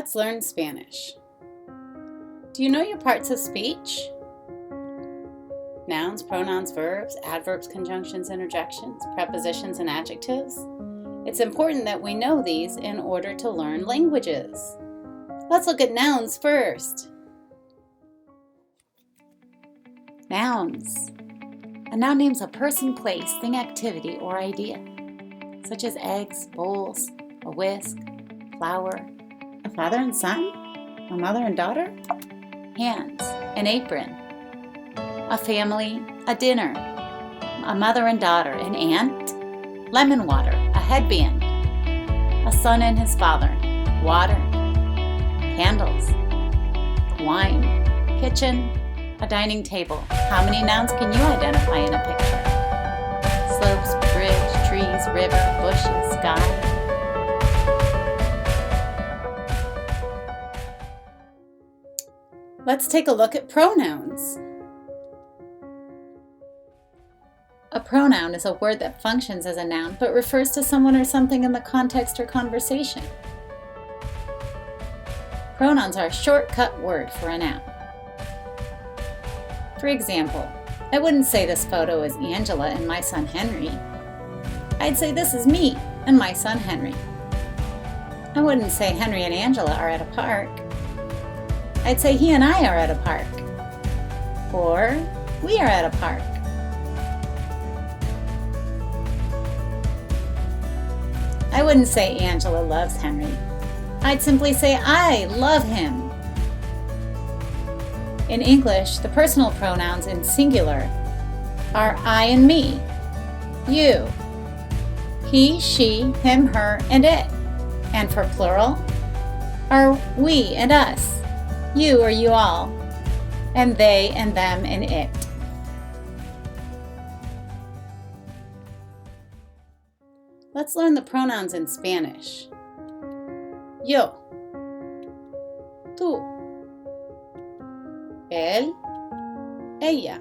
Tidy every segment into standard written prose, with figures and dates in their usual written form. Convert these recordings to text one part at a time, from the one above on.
Let's learn Spanish. Do you know your parts of speech? Nouns, pronouns, verbs, adverbs, conjunctions, interjections, prepositions, and adjectives. It's important that we know these in order to learn languages. Let's look at nouns first. Nouns. A noun names a person, place, thing, activity, or idea, such as eggs, bowls, a whisk, flour, a father and son, a mother and daughter, hands, an apron, a family, a dinner, a mother and daughter, an aunt, lemon water, a headband, a son and his father, water, candles, wine, kitchen, a dining table. How many nouns can you identify in a picture? Slopes, bridge, trees, river, bushes, sky. Let's take a look at pronouns. A pronoun is a word that functions as a noun but refers to someone or something in the context or conversation. Pronouns are a shortcut word for a noun. For example, I wouldn't say this photo is Angela and my son Henry. I'd say this is me and my son Henry. I wouldn't say Henry and Angela are at a park. I'd say he and I are at a park. Or we are at a park. I wouldn't say Angela loves Henry. I'd simply say I love him. In English, the personal pronouns in singular are I and me, you, he, she, him, her, and it. And for plural are we and us, you or you all, and they and them and it. Let's learn the pronouns in Spanish. Yo, tú, él, ella,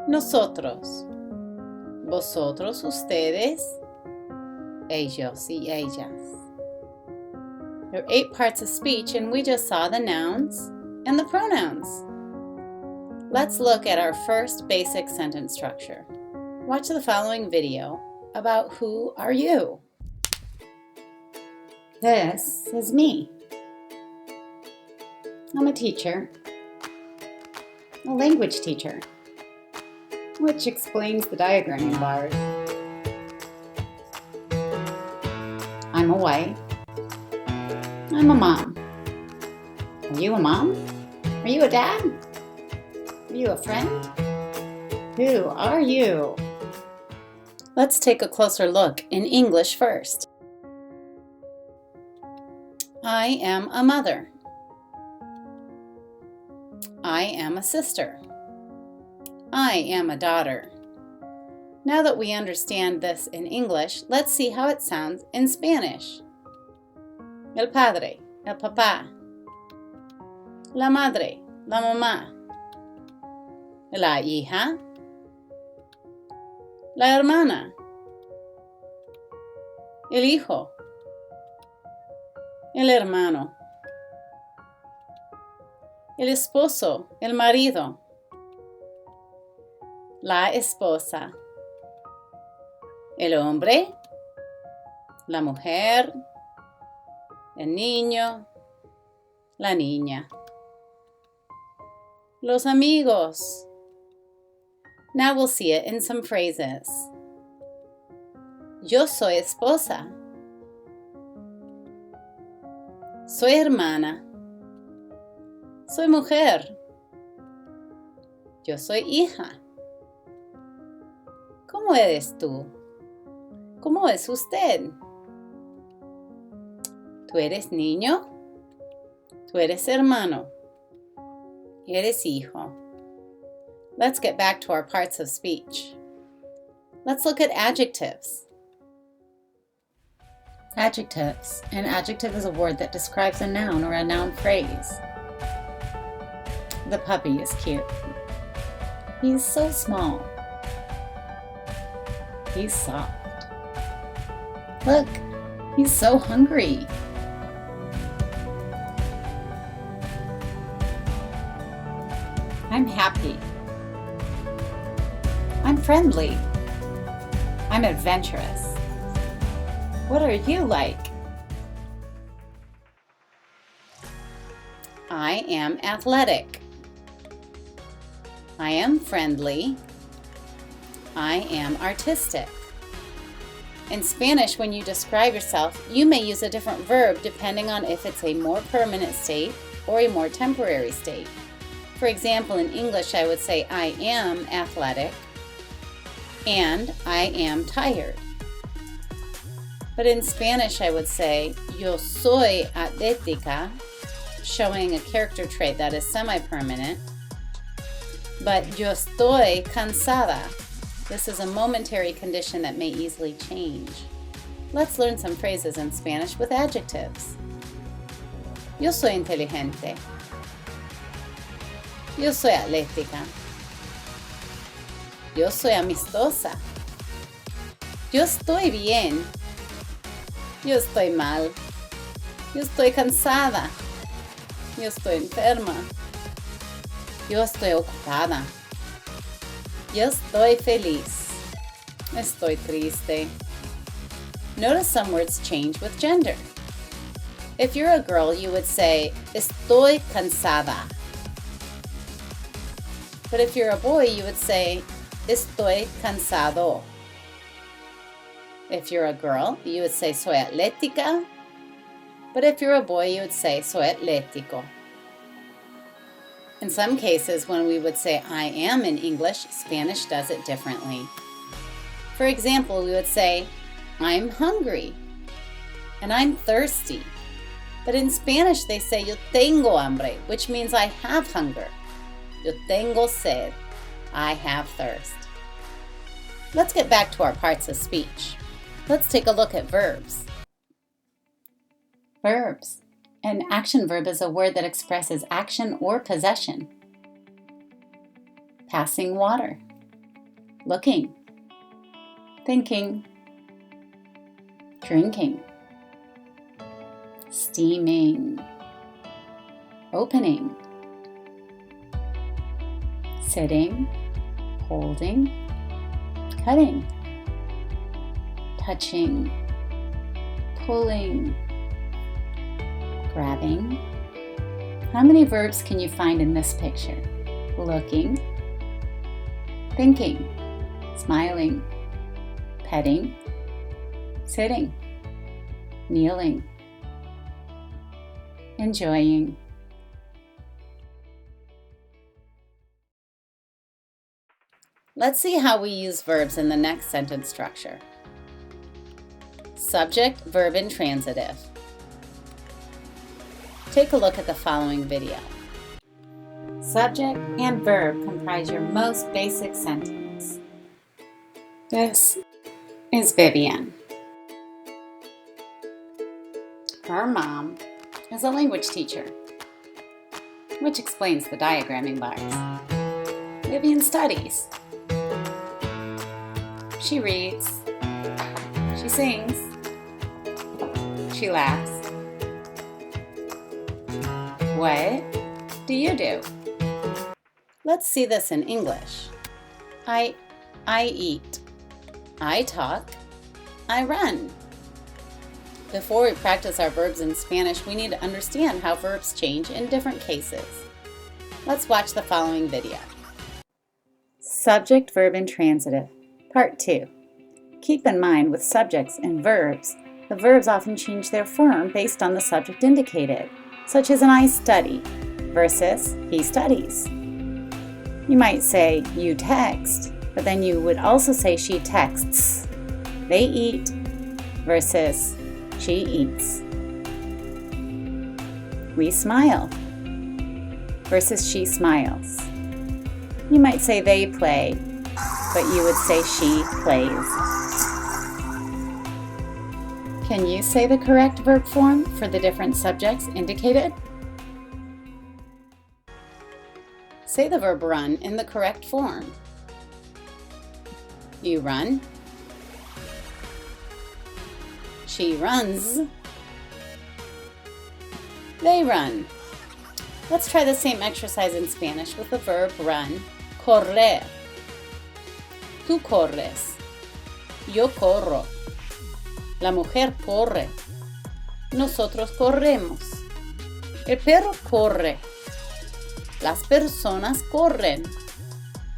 nosotros, vosotros, ustedes, ellos y ellas. There are 8 parts of speech, and we just saw the nouns and the pronouns. Let's look at our first basic sentence structure. Watch the following video about who are you. This is me. I'm a teacher, a language teacher, which explains the diagramming bars. I'm a wife. I'm a mom. Are you a mom? Are you a dad? Are you a friend? Who are you? Let's take a closer look in English first. I am a mother. I am a sister. I am a daughter. Now that we understand this in English, let's see how it sounds in Spanish. El padre, el papá. La madre, la mamá. La hija. La hermana. El hijo. El hermano. El esposo, el marido. La esposa. El hombre. La mujer. El niño. La niña. Los amigos. Now we'll see it in some phrases. Yo soy esposa. Soy hermana. Soy mujer. Yo soy hija. ¿Cómo eres tú? ¿Cómo es usted? ¿Tú eres niño? ¿Tú eres hermano? ¿Eres hijo? Let's get back to our parts of speech. Let's look at adjectives. Adjectives. An adjective is a word that describes a noun or a noun phrase. The puppy is cute. He's so small. He's soft. Look, he's so hungry. I'm happy. I'm friendly. I'm adventurous. What are you like? I am athletic. I am friendly. I am artistic. In Spanish, when you describe yourself, you may use a different verb depending on if it's a more permanent state or a more temporary state. For example, in English, I would say I am athletic and I am tired. But in Spanish, I would say yo soy atlética, showing a character trait that is semi-permanent, but yo estoy cansada. This is a momentary condition that may easily change. Let's learn some phrases in Spanish with adjectives. Yo soy inteligente. Yo soy atlética. Yo soy amistosa. Yo estoy bien. Yo estoy mal. Yo estoy cansada. Yo estoy enferma. Yo estoy ocupada. Yo estoy feliz. Estoy triste. Notice some words change with gender. If you're a girl, you would say, estoy cansada. But if you're a boy, you would say, estoy cansado. If you're a girl, you would say, soy atlética. But if you're a boy, you would say, soy atlético. In some cases, when we would say I am in English, Spanish does it differently. For example, we would say, I'm hungry, and I'm thirsty. But in Spanish, they say, yo tengo hambre, which means I have hunger. Yo tengo sed, I have thirst. Let's get back to our parts of speech. Let's take a look at verbs. Verbs. An action verb is a word that expresses action or possession. Passing water. Looking. Thinking. Drinking. Steaming. Opening. Sitting. Holding. Cutting. Touching. Pulling. Grabbing. How many verbs can you find in this picture? Looking, thinking, smiling, petting, sitting, kneeling, enjoying. Let's see how we use verbs in the next sentence structure. Subject, verb, and transitive. Take a look at the following video. Subject and verb comprise your most basic sentence. This is Vivian. Her mom is a language teacher, which explains the diagramming bars. Vivian studies. She reads. She sings. She laughs. What do you do? Let's see this in English. I eat. I talk. I run. Before we practice our verbs in Spanish, we need to understand how verbs change in different cases. Let's watch the following video. Subject, verb, and transitive. Part 2. Keep in mind with subjects and verbs, the verbs often change their form based on the subject indicated, such as an I study versus he studies. You might say you text, but then you would also say she texts. They eat versus she eats. We smile versus she smiles. You might say they play, but you would say she plays. Can you say the correct verb form for the different subjects indicated? Say the verb run in the correct form. You run. She runs. They run. Let's try the same exercise in Spanish with the verb run. Correr. Tú corres. Yo corro. La mujer corre. Nosotros corremos. El perro corre. Las personas corren.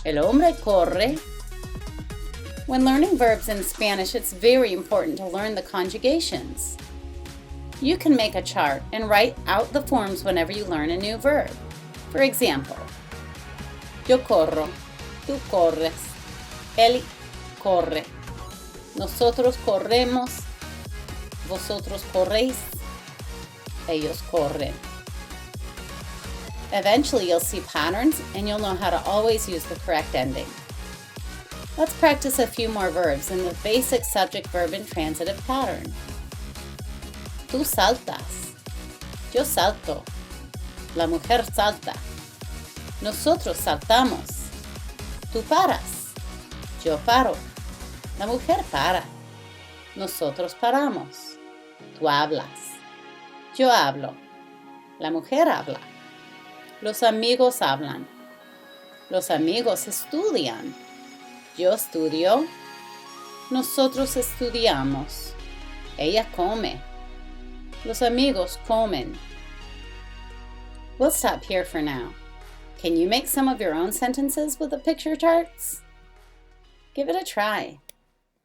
El hombre corre. When learning verbs in Spanish, it's very important to learn the conjugations. You can make a chart and write out the forms whenever you learn a new verb. For example, yo corro, tú corres, él corre, nosotros corremos, vosotros corréis, ellos corren. Eventually, you'll see patterns and you'll know how to always use the correct ending. Let's practice a few more verbs in the basic subject, verb, and transitive pattern. Tú saltas. Yo salto. La mujer salta. Nosotros saltamos. Tú paras. Yo paro. La mujer para. Nosotros paramos. Tú hablas. Yo hablo. La mujer habla. Los amigos hablan. Los amigos estudian. Yo estudio. Nosotros estudiamos. Ella come. Los amigos comen. We'll stop here for now. Can you make some of your own sentences with the picture charts? Give it a try.